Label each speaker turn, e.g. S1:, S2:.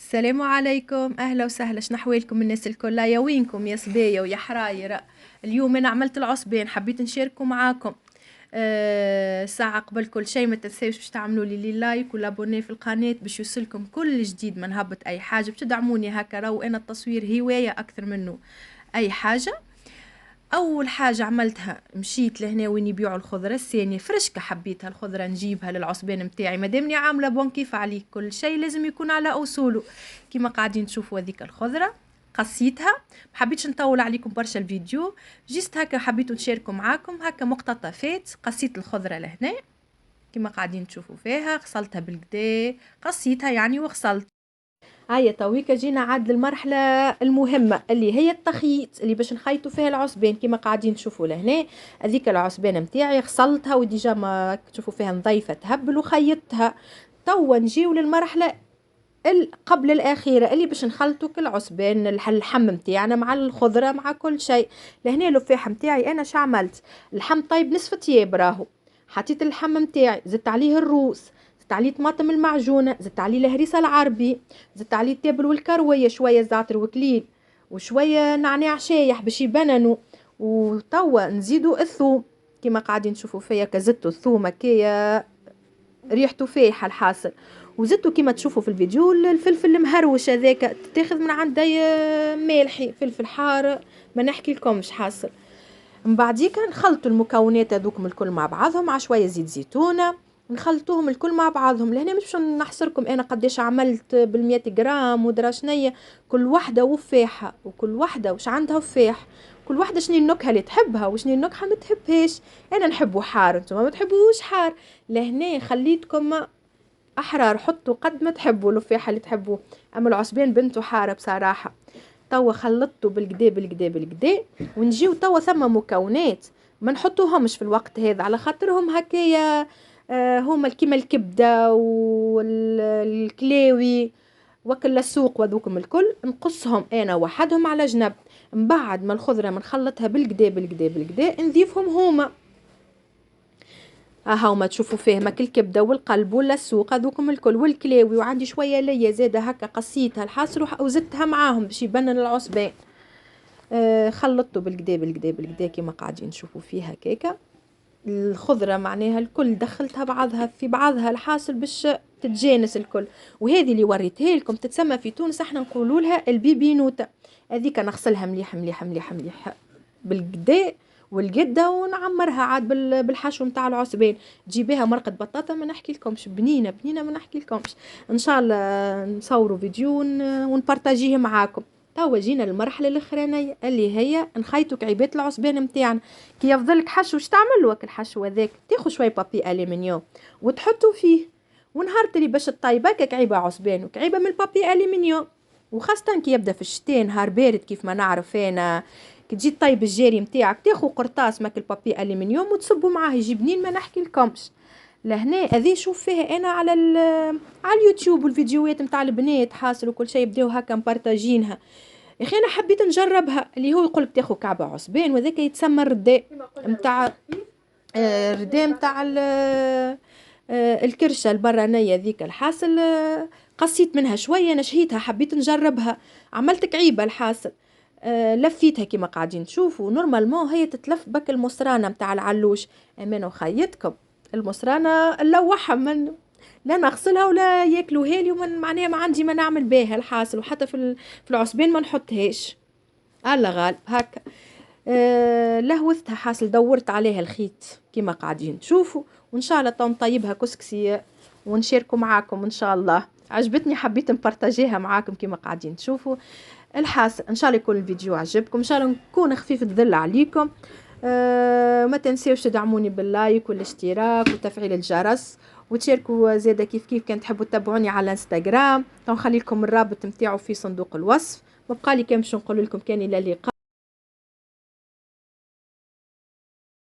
S1: السلام عليكم، اهلا وسهلا. شنو احوالكم الناس الكل؟ يا وينكم يا صبايا ويا حراير؟ اليوم انا عملت العصبين، حبيت نشاركه معاكم. ساعة قبل كل شيء ما تنساوش باش تعملوا لي لايك والابوني في القناة باش يوصلكم كل جديد ما نهبط اي حاجة، بتدعموني هكا. راهو انا التصوير هواية اكثر منه اي حاجة. اول حاجه عملتها مشيت لهنا وين يبيعوا الخضره الثانيه فرشكه، حبيتها الخضره نجيبها للعصبان متاعي، مادامني عامله بون كيف عليه كل شيء لازم يكون على اصوله. كيما قاعدين تشوفوا هذيك الخضره قصيتها، محبيتش نطول عليكم برشا الفيديو، جيست هكا حبيت نشاركوا معاكم هكا مقتطفات. قصيت الخضره لهنا كيما قاعدين تشوفوا فيها، غسلتها بالكدا، قصيتها يعني وغسلت. هيا تويكا جينا عاد للمرحلة المهمة اللي هي التخييط، اللي باش نخيطوا فيها العصبان كما قاعدين تشوفوا لهنا. هذيك العصبان متاعي غسلتها وديجا ما تشوفوا فيها نظيفة تهبل وخيطتها. توا نجيو للمرحلة قبل الأخيرة اللي باش نخلطوا كل عصبان اللحم متاعنا مع الخضرة مع كل شيء. لهنا اللفاح متاعي أنا شعملت اللحم طيب نصف طياب، راهو حطيت اللحم متاعي، زدت عليه الروس، زدت عليه طماطم المعجونة، زدت عليه الهريسة العربي، زدت عليه التابل والكروية، شوية زعتر وكليل وشوية نعناع شايح باش يبننوا. وتوا نزيدوا الثوم كما قاعدين تشوفوا فيا، كزدتوا الثوم هكايا ريحته فايحه الحاصل. وزدتوا كما تشوفوا في الفيديو الفلفل المهروش هذاك تاخذ من عندي مالحي فلفل حار ما نحكي لكمش حاصل. من بعديك نخلطوا المكونات هذوكم الكل مع بعضهم مع شويه زيت زيتونه، نخلطوهم الكل مع بعضهم. لهنا مش باش نحصركم انا قداش عملت بال100 جرام ودرا شنية، كل وحده وفاحه وكل وحده وش عندها وفاح، كل وحده شنو النكهه اللي تحبها وشنو النكهه ما تحبهاش. انا نحبه حار، انتم ما تحبوش حار، لهنا خليتكم احرار، حطوا قد ما تحبوا الفاحه اللي تحبوه. اما العصبان بنته حاره بصراحه. توا خلطته بالكدا بالكدا بالكدا، ونجيو توا ثم مكونات ما نحطوهمش في الوقت هذا على خاطرهم هكايا. هما كيما الكبده والكلاوي وكل السوق وذوكم الكل نقصهم انا وحدهم على جنب. من بعد ما الخضره منخلطها بالكدا بالكدا بالكدا نضيفهم هما. هاهما تشوفوا فيه ماك الكبده والقلب ولا السوق هذوكم الكل والكلاوي، وعندي شويه ليا زاده هكا قصيتها الحاصل وزدتها معاهم باش يبنن العصبان. خلطته بالكدا بالكدا بالكدا كيما قاعدين نشوفوا فيها كيكه. الخضره معناها الكل دخلتها بعضها في بعضها الحاصل باش تتجانس الكل. وهذه اللي وريتها لكم تتسمى في تونس احنا نقولوا لها البيبينوته. هذيك نغسلها مليح مليح مليح مليح بالكدا والقده ونعمرها عاد بالحشو نتاع العصبان. تجيبيها مرقه بطاطا ما نحكي لكمش، بنينه بنينه ما نحكي لكمش. ان شاء الله نصوروا فيديو ونبارطاجيه معاكم. توا جينا للمرحله الاخرانيه اللي هي نخيطوا كعيبات العصبان نتاعنا. كي يفضلك حشو واش تعملوا؟ وك الحشو هذاك تاخذ شويه بابي الومنيوم وتحطوا فيه، ونهار اللي باش تطيبه كعيبه عصبان وكعيبه من البابي الومنيوم. وخاصه كي يبدا في الشتاء نهار بارد كيف ما نعرف انا، كي تجي طيب الجاري نتاعك تاخذ قرطاس ماك البابي الومنيوم وتصبوا معاه يجي بنين ما نحكي لكمش. لهنا هذه شوف فيها انا على اليوتيوب والفيديوهات نتاع البنات حاصل وكل شيء بداو هكا مبارطاجينها. يا اخي انا حبيت نجربها، اللي هو يقولك تاخذ كعبه عصبان وذاك يتسمى الرداء نتاع الرداء نتاع الكرشه البرانيه ذيك الحاصل. قصيت منها شويه نشهيتها حبيت نجربها، عملت كعيبه الحاصل. لفيتها كما قاعدين تشوفوا نورمالمون هي تتلف بك المصرانه نتاع العلوش. امانه وخيتكم المصرانه نلوحها من لا نغسلها ولا ياكلوها لي، ومن معناها ما عندي ما نعمل بها الحاصل، وحتى في العصبان ما نحطهاش على غالب هكا. لهوثتها حاصل دورت عليها الخيط كما قاعدين تشوفوا. وان شاء الله تو نطيبها كسكسي ونشاركوا معاكم ان شاء الله. عجبتني حبيت نبارطاجيها معاكم كما قاعدين تشوفوا الحاصل. ان شاء الله يكون الفيديو عجبكم، ان شاء الله نكون خفيف الظل عليكم. ما تنسيوش تدعموني باللايك والاشتراك وتفعيل الجرس، وتشاركوا زاده كيف كيف كان تحبوا تتابعوني على انستغرام. نخلي لكم الرابط نتاعو في صندوق الوصف. ما بقى لي كان باش نقول لكم كان الى اللقاء.